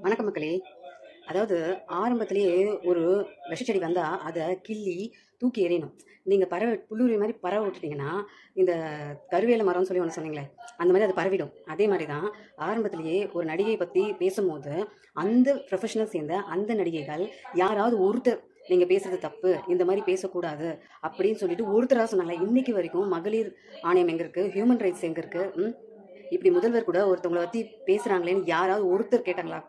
வணக்கம் மக்களே. அதாவது ஆரம்பத்திலேயே ஒரு விஷச்செடி வந்தா, அத கிள்ளி தூக்கி எறியணும். நீங்க புல்லுருவி மாரி பரவ விட்டுட்டீங்கன்னா, இந்த கருவேல மரம்னு சொல்லி ஒண்ணு சொன்னீங்களே, அந்த மாரி அது பரவிடும். அதே மாரி தான் ஆரம்பத்திலேயே ஒரு நடிகை பத்தி பேசும்போது, அந்த ப்ரொஃபஷனல் சேர்ந்த அந்த நடிகைகள் யாராவது ஒருத்தர் நீங்க பேசுறது தப்பு, இந்த மாரி பேசக்கூடாது அப்படின்னு சொல்லிட்டு ஒருத்தரா சொன்னாங்களா? இன்னைக்கு வரைக்கும் மகளிர் ஆணையம் எங்க இருக்கு? ஹியூமன் ரைட்ஸ் எங்க இருக்கு? இப்படி முதல்வர் கூட ஒருத்தவங்கள பத்தி பேசுறாங்களேன்னு யாராவது ஒருத்தர் கேட்டாங்களா?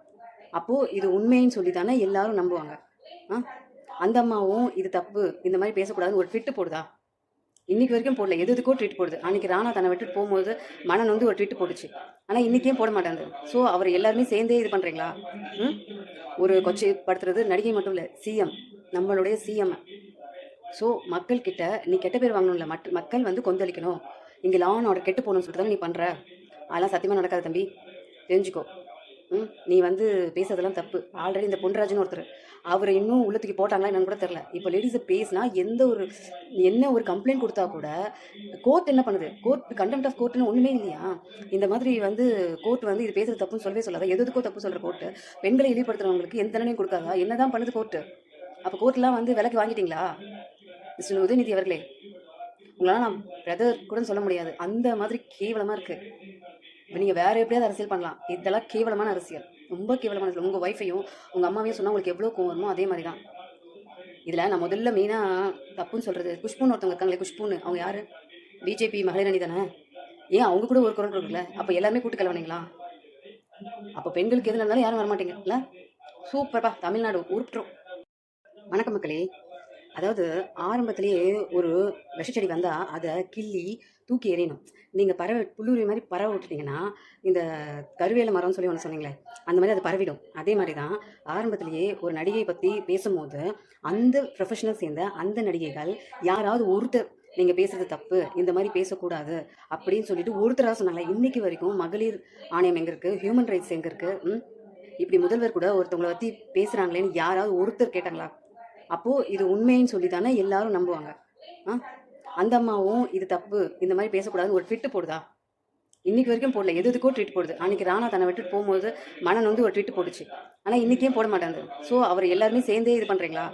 அப்போ இது உண்மைன்னு சொல்லி தானே எல்லாரும் நம்புவாங்க. ஆ அந்த அம்மாவும் இது தப்பு, இந்த மாதிரி பேசக்கூடாதுன்னு ஒரு ட்விட்டு போடுதா? இன்னைக்கு வரைக்கும் போடல. எது எதுக்கோ ட்வீட் போடுது. அன்னைக்கு ராணா தன்னை விட்டுட்டு போகும்போது மனம் வந்து ஒரு ட்வீட் போட்டுச்சு. ஆனா இன்னைக்கே போட மாட்டாங்க. ஸோ அவர் எல்லாருமே சேர்ந்தே இது பண்றீங்களா? ம் ஒரு கொச்சைப்படுத்துறது நடிகை மட்டும் இல்ல, சிஎம், நம்மளுடைய சிஎம். ஸோ மக்கள் கிட்ட நீ கெட்ட பேர் வாங்கணும்ல, மக்கள் வந்து கொந்தளிக்கணும், இங்க லா அண்ட் ஆர்டர் கெட்டு போகணும்னு சொல்லிட்டு தான் நீ பண்ற. அதெல்லாம் சத்தியமா நடக்காது தம்பி, தெரிஞ்சுக்கோ. நீ வந்து பேசுறதெல்லாம் தப்பு. ஆல்ரெடி இந்த பொன்ராஜ்னு ஒருத்தர், அவரை இன்னும் உள்ளத்துக்கு போட்டாங்களா என்னன்னு கூட தெரியல. இப்போ லேடிஸை பேசினா என்ன ஒரு கம்ப்ளைண்ட் கொடுத்தா கூட கோர்ட் என்ன பண்ணுது? கோர்ட் கண்டெம்ட் ஆஃப் கோர்ட்னு ஒண்ணுமே இல்லையா? இந்த மாதிரி வந்து கோர்ட் வந்து இது பேசுறது தப்புன்னு சொல்லவே சொல்லாத. எதுக்கோ தப்பு சொல்ற கோர்ட் பெண்களை இழிவுபடுத்துறவங்களுக்கு எந்த தண்டனையும் கொடுக்காதா? என்னதான் பண்ணுது கோர்ட்? அப்போ கோர்ட்லாம் வந்து விலைக்கு வாங்கிட்டீங்களா? மிஸ்டர் உதயநிதி அவர்களே, உங்களால நான் பிரதர் கூட சொல்ல முடியாது, அந்த மாதிரி கேவலமா இருக்கு. இப்போ நீங்கள் வேற எப்படியாவது அரசியல் பண்ணலாம், இதெல்லாம் கேவலமான அரசியல், ரொம்ப கேவலமான அரசியல். உங்கள் ஒய்ஃபையும் உங்கள் அம்மாவையும் சொன்னால் உங்களுக்கு எவ்வளோ கோவம் வருமோ அதே மாதிரி தான் இதில். நான் முதல்ல மெயினாக தப்புன்னு சொல்கிறது, குஷ்புன்னு ஒருத்தவங்க இருக்காங்களே, குஷ்புன்னு, அவங்க யார்? பிஜேபி மகளிர் அணி தானே? ஏன் அவங்க கூட ஒரு குரல் இருக்குல்ல? அப்போ எல்லாருமே கூட்டு கலவனீங்களா? அப்போ பெண்களுக்கு எது நடந்தாலும் யாரும் வரமாட்டீங்க இல்லை? சூப்பர்ப்பா, தமிழ்நாடு உருட்டுரும். வணக்கம் மக்களே. அதாவது ஆரம்பத்திலேயே ஒரு விஷச்செடி வந்தா, அதை கிள்ளி தூக்கி எறியணும். நீங்க புல்லுருவி மாதிரி பரவ விட்டுட்டீங்கன்னா, இந்த கருவேல மரம்னு சொல்லி ஒன்று சொன்னீங்களே, அந்த மாதிரி அது பரவிடும். அதே மாதிரி தான் ஆரம்பத்திலேயே ஒரு நடிகை பத்தி பேசும்போது, அந்த ப்ரொஃபஷனல் சேர்ந்த அந்த நடிகைகள் யாராவது ஒருத்தர் நீங்க பேசுறது தப்பு, இந்த மாதிரி பேசக்கூடாது அப்படின்னு சொல்லிட்டு ஒருத்தரா சொன்னாங்களா? இன்னைக்கு வரைக்கும் மகளிர் ஆணையம் எங்க இருக்கு? ஹியூமன் ரைட்ஸ் எங்க இருக்கு? இப்படி முதல்வர் கூட ஒருத்தவங்கள பத்தி பேசுறாங்களேன்னு யாராவது ஒருத்தர் கேட்டாங்களா? அப்போ இது உண்மைன்னு சொல்லி தானே எல்லாரும் நம்புவாங்க. ஆ அந்த அம்மாவும் இது தப்பு, இந்த மாதிரி பேசக்கூடாதுன்னு ஒரு ட்விட்டு போடுதா? இன்னைக்கு வரைக்கும் போடல. எது எதுக்கோ ட்வீட் போடுது. அன்னைக்கு ராணா தன்னை விட்டுட்டு போகும்போது மனம் வந்து ஒரு ட்வீட் போட்டுச்சு. ஆனா இன்னைக்கே போட மாட்டாங்க. ஸோ அவர் எல்லாருமே சேர்ந்தே இது பண்றீங்களா?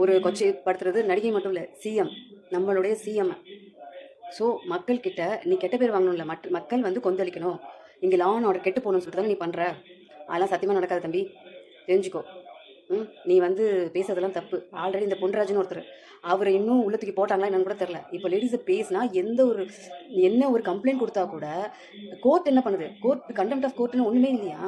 ஒரு கொச்சைப்படுத்துறது நடிகை மட்டும் இல்ல, சிஎம், நம்மளுடைய சிஎம். ஸோ மக்கள் கிட்ட நீ கெட்ட பேர் வாங்கணும்ல, மக்கள் வந்து கொந்தளிக்கணும், இங்க லா அண்ட் ஆர்டர் கெட்டு போகணும்னு சொல்லிட்டு தானே நீ பண்ற. அதெல்லாம் சத்தியமா நடக்காது தம்பி, தெரிஞ்சுக்கோ. நீ வந்து பேசுறதெல்லாம் தப்பு. ஆல்ரெடி இந்த பொன்ராஜ்னு ஒருத்தர், அவரை இன்னும் உள்ளத்துக்கு போட்டாங்களா என்னன்னு கூட தெரியல. இப்போ லேடிஸை பேசினா என்ன ஒரு கம்ப்ளைண்ட் கொடுத்தா கூட கோர்ட் என்ன பண்ணுது? கோர்ட் கண்டெம்ட் ஆஃப் கோர்ட்னு ஒண்ணுமே இல்லையா?